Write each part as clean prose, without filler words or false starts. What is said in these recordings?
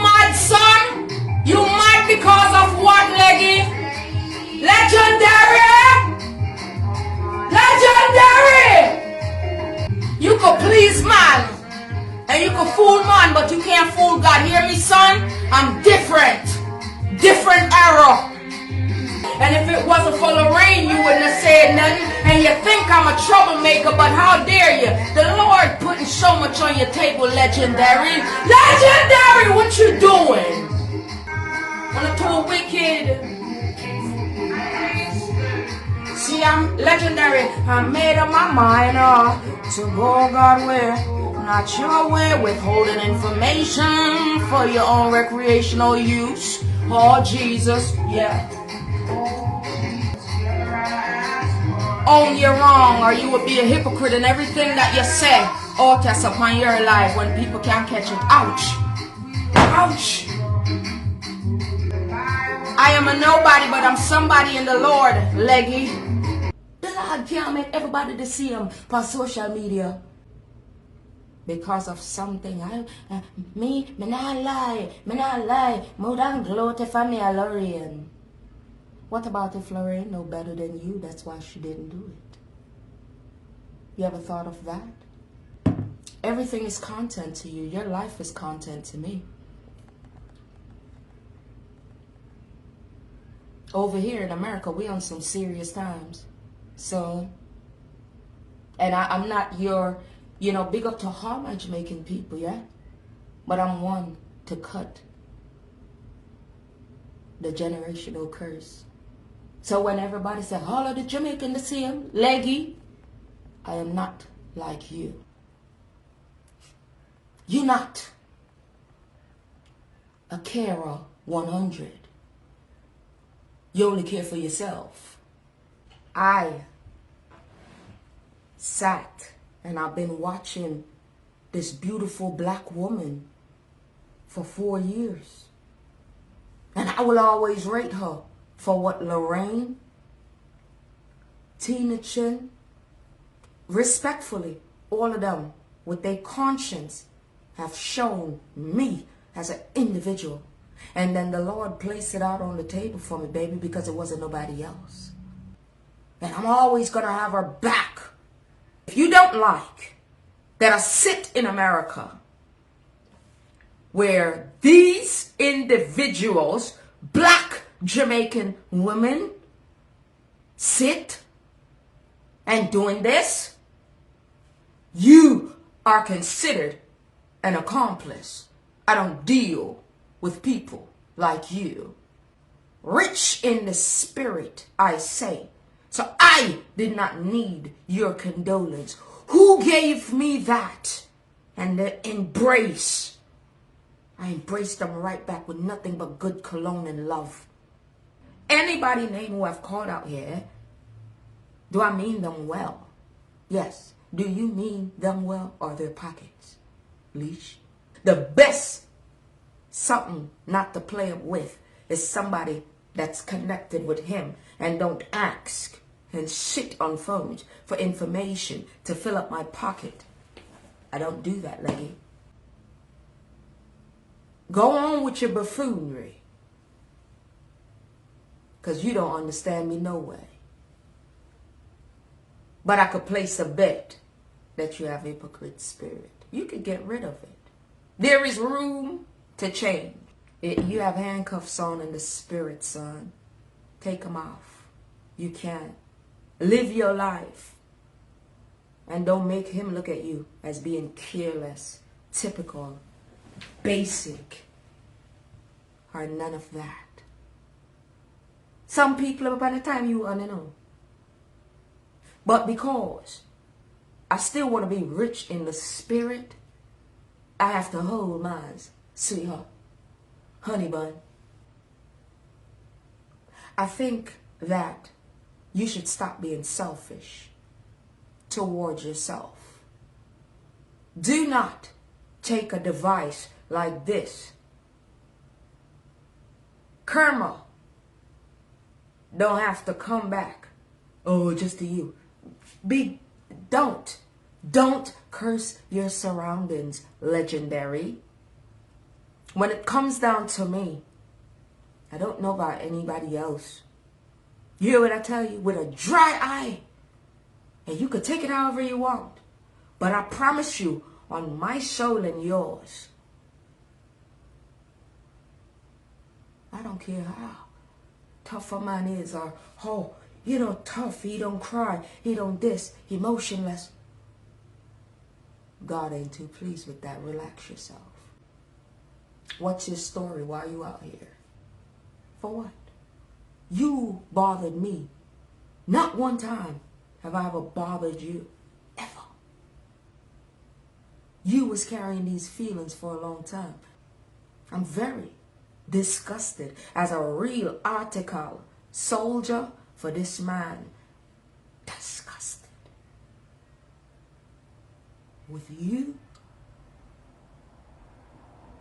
mad, son? You mad because of what, Leggy? Legendary! Legendary! You could please man, and you could fool man, but you can't fool God. Hear me, son? I'm different. Different era. And if it wasn't for Lorraine, you wouldn't have said nothing. And you think I'm a troublemaker, but how dare you? The Lord putting so much on your table, legendary. Legendary, what you doing? On a tour wicked. See, I'm legendary. I made up my mind to go God way. Not your way, withholding information for your own recreational use. Oh, Jesus, yeah. Own your wrong, or you will be a hypocrite in everything that you say. Or test upon your life when people can't catch it. Ouch. Ouch. I am a nobody, but I'm somebody in the Lord, Leggy. The Lord can't make everybody to see him on social media. Because of something. Me not lie. More than glorify me, Lorraine. What about if Lorraine know better than you? That's why she didn't do it. You ever thought of that? Everything is content to you. Your life is content to me. Over here in America, we on some serious times. So, and I'm not your, big up to all my Jamaican people, yeah? But I'm one to cut the generational curse. So when everybody says, all of the Jamaican the same, Leggy, I am not like you. You're not a carer 100. You only care for yourself. I sat and I've been watching this beautiful black woman for 4 years. And I will always rate her for what Lorraine, Tina Chin, respectfully, all of them, with their conscience, have shown me as an individual. And then the Lord placed it out on the table for me, baby, because it wasn't nobody else. And I'm always going to have her back. If you don't like that I sit in America where these individuals, black Jamaican women, sit and doing this, you are considered an accomplice. I don't deal with people like you. Rich in the spirit, I say. So I did not need your condolence. Who gave me that? And the embrace. I embraced them right back with nothing but good cologne and love. Anybody name who I've called out here, do I mean them well? Yes. Do you mean them well or their pockets? Leash. The best something not to play with is somebody that's connected with him and don't ask and sit on phones for information to fill up my pocket. I don't do that, Leggy. Go on with your buffoonery. Because you don't understand me no way. But I could place a bet that you have a hypocrite spirit. You could get rid of it. There is room to change. You have handcuffs on in the spirit, son. Take them off. You can. Live your life. And don't make him look at you as being careless, typical, basic, or none of that. Some people, by the time you know. But because I still want to be rich in the spirit, I have to hold mine, sweetheart, honey bun. I think that you should stop being selfish towards yourself. Do not take a device like this. Karma don't have to come back. Oh, just to you. Don't curse your surroundings, legendary. When it comes down to me, I don't know about anybody else. You hear what I tell you? With a dry eye. And you could take it however you want. But I promise you, on my soul and yours, I don't care how tough a man is, or how, tough, he don't cry, he don't this, he motionless. God ain't too pleased with that. Relax yourself. What's your story? Why are you out here? For what? You bothered me. Not one time have I ever bothered you. Ever. You was carrying these feelings for a long time. I'm very disgusted as a real article soldier for this man. Disgusted with you.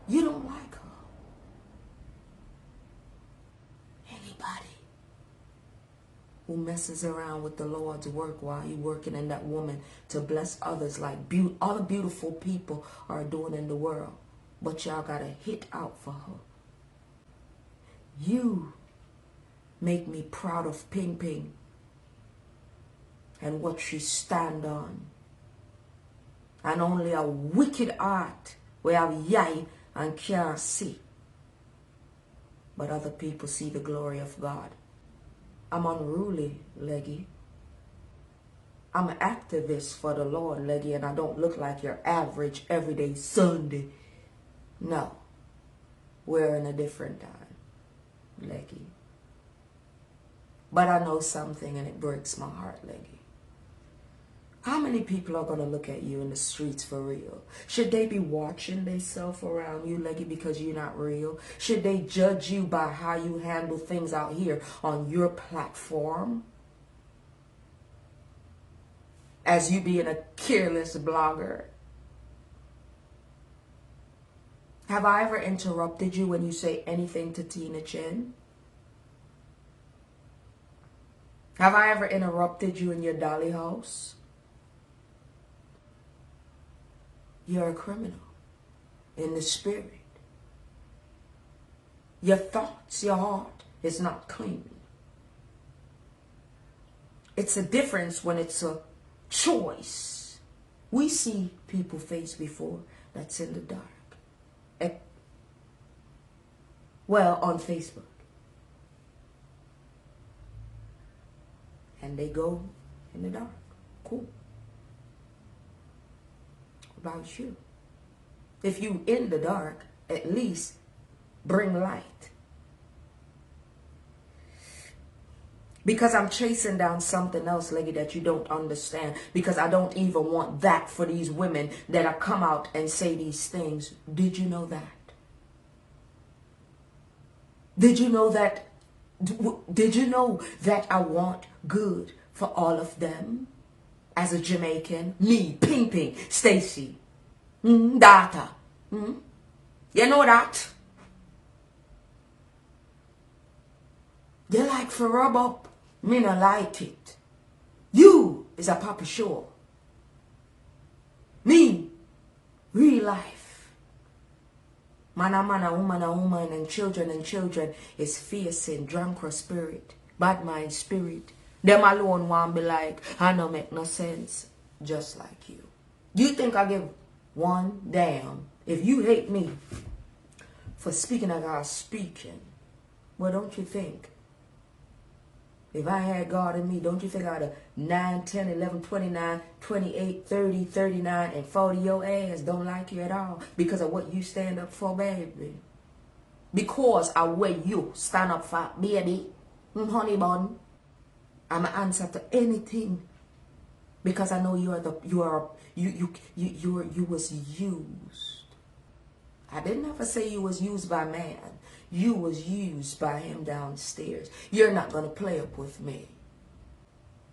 You don't like her. Anybody who messes around with the Lord's work while He's working in that woman to bless others like all the beautiful people are doing in the world. But y'all got to hit out for her. You make me proud of Ping Ping and what she stand on. And only a wicked heart will have yai and can't see. But other people see the glory of God. I'm unruly, Leggy. I'm an activist for the Lord, Leggy, and I don't look like your average everyday Sunday. No. We're in a different time, Leggy. But I know something and it breaks my heart, Leggy. How many people are going to look at you in the streets for real? Should they be watching themselves around you, Leggy, because you're not real? Should they judge you by how you handle things out here on your platform? As you being a careless blogger? Have I ever interrupted you when you say anything to Tina Chen? Have I ever interrupted you in your dolly house? You're a criminal in the spirit. Your thoughts, your heart is not clean. It's a difference when it's a choice. We see people face before that's in the dark. Well, on Facebook. And they go in the dark. Cool. About you. If you in the dark, at least bring light. Because I'm chasing down something else, Leggy, that you don't understand. Because I don't even want that for these women that have come out and say these things. Did you know that? Did you know that? Did you know that I want good for all of them? As a Jamaican, me, Ping Ping, Stacy, Data. You know that? They like for rub up. Me no like it. You is a Papa Show. Me, real life. Man a man, a woman, and children is facing drunk spirit, bad mind spirit. Them alone want be like, I don't make no sense. Just like you. You think I give one damn if you hate me for speaking like I was speaking? Well, don't you think? If I had God in me, don't you think I'd have 9, 10, 11, 29, 28, 30, 39, and 40 your ass don't like you at all because of what you stand up for, baby? Because of what you stand up for, baby. Honey bun. I'm an answer to anything because I know you was used. I didn't ever say you was used by man. You was used by him downstairs. You're not gonna play up with me.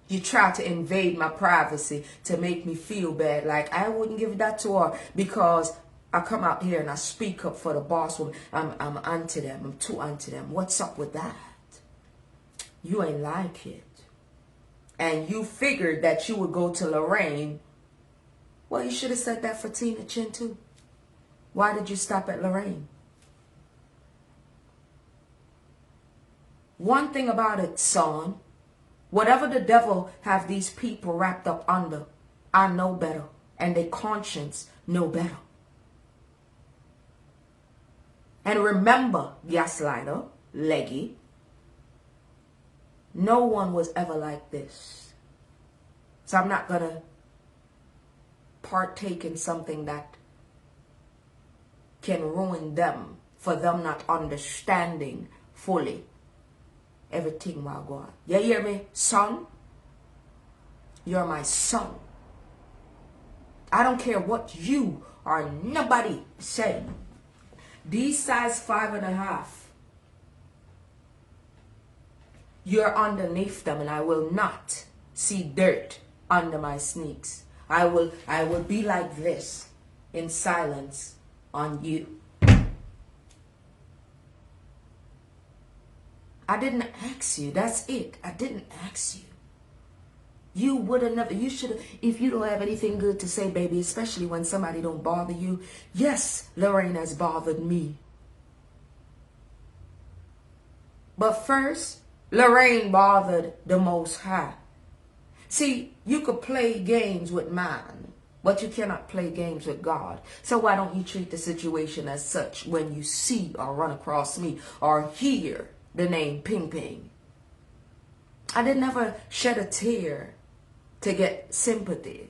You try to invade my privacy to make me feel bad, like I wouldn't give that to her because I come out here and I speak up for the boss woman. I'm onto them. I'm too onto them. What's up with that? You ain't like it. And you figured that you would go to Lorraine. Well, you should have said that for Tina Chen too. Why did you stop at Lorraine? One thing about it, son, whatever the devil have these people wrapped up under, I know better. And their conscience know better. And remember, gaslighter, leggy, no one was ever like this. So I'm not going to partake in something that can ruin them for them not understanding fully everything while going. You hear me, son? You're my son. I don't care what you or nobody say. These size 5.5, you're underneath them, and I will not see dirt under my sneaks. I will be like this in silence on you. I didn't ask you. That's it. I didn't ask you. You would have never, you should have, if you don't have anything good to say, baby, especially when somebody don't bother you. Yes, Lorraine has bothered me. But first, Lorraine bothered the Most High. See, you could play games with man, but you cannot play games with God. So why don't you treat the situation as such when you see or run across me or hear the name Ping Ping? I didn't ever shed a tear to get sympathy.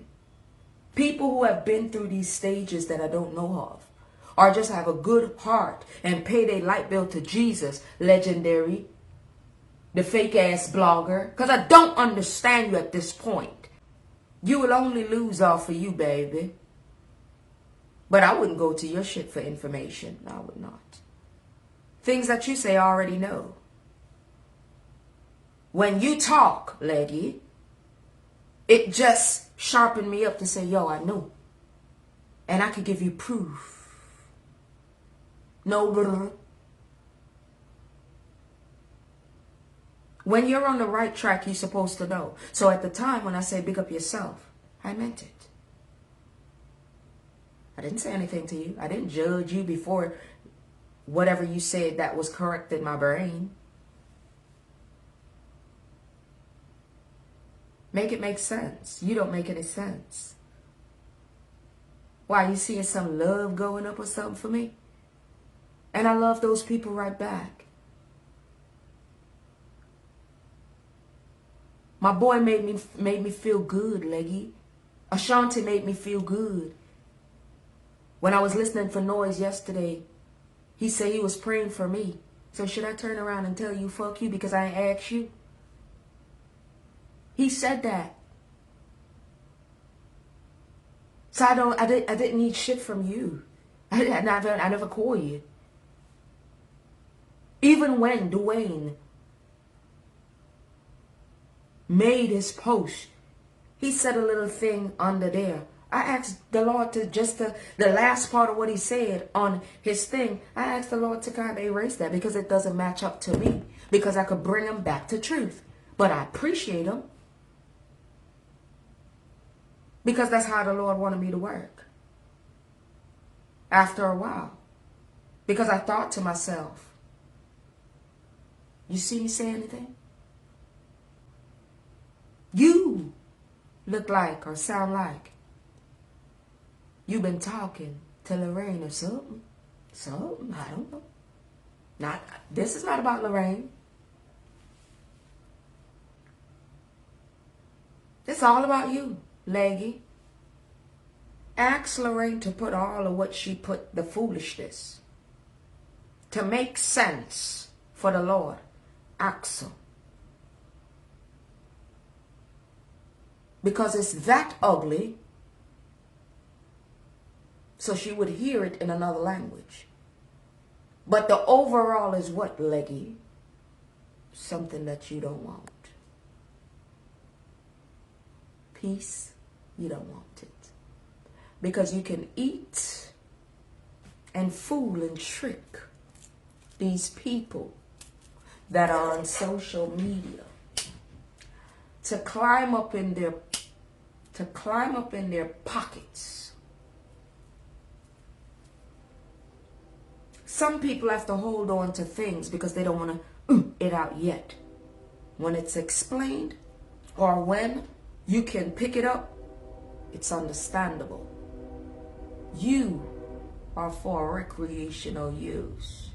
People who have been through these stages that I don't know of, or just have a good heart and pay their light bill to Jesus, legendary, the fake ass blogger, because I don't understand you at this point. You will only lose off of you, baby. But I wouldn't go to your shit for information. I would not. Things that you say I already know. When you talk, leggy, it just sharpened me up to say, yo, I know. And I could give you proof. No, brother. When you're on the right track, you're supposed to know. So at the time when I say big up yourself, I meant it. I didn't say anything to you. I didn't judge you before whatever you said that was correct in my brain. Make it make sense. You don't make any sense. Why, you seeing some love going up or something for me? And I love those people right back. My boy made me feel good, leggy. Ashanti made me feel good. When I was listening for noise yesterday, he said he was praying for me. So should I turn around and tell you fuck you because I ain't asked you? He said that. So I didn't need shit from you. I never call you. Even when Dwayne made his post, he said a little thing under there. I asked the Lord to the last part of what he said on his thing, I asked the Lord to kind of erase that because it doesn't match up to me. Because I could bring him back to truth. But I appreciate him. Because that's how the Lord wanted me to work. After a while. Because I thought to myself, you see me say anything? You look like or sound like you've been talking to Lorraine or something. Something, I don't know. This is not about Lorraine. It's all about you, leggy. Ask Lorraine to put all of what she put, the foolishness, to make sense for the Lord. Ask her. Because it's that ugly, so she would hear it in another language. But the overall is what, leggy? Something that you don't want. Peace, you don't want it. Because you can eat and fool and trick these people that are on social media to climb up in their pockets. Some people have to hold on to things because they don't want to it out yet. When it's explained or when you can pick it up, it's understandable. You are for recreational use.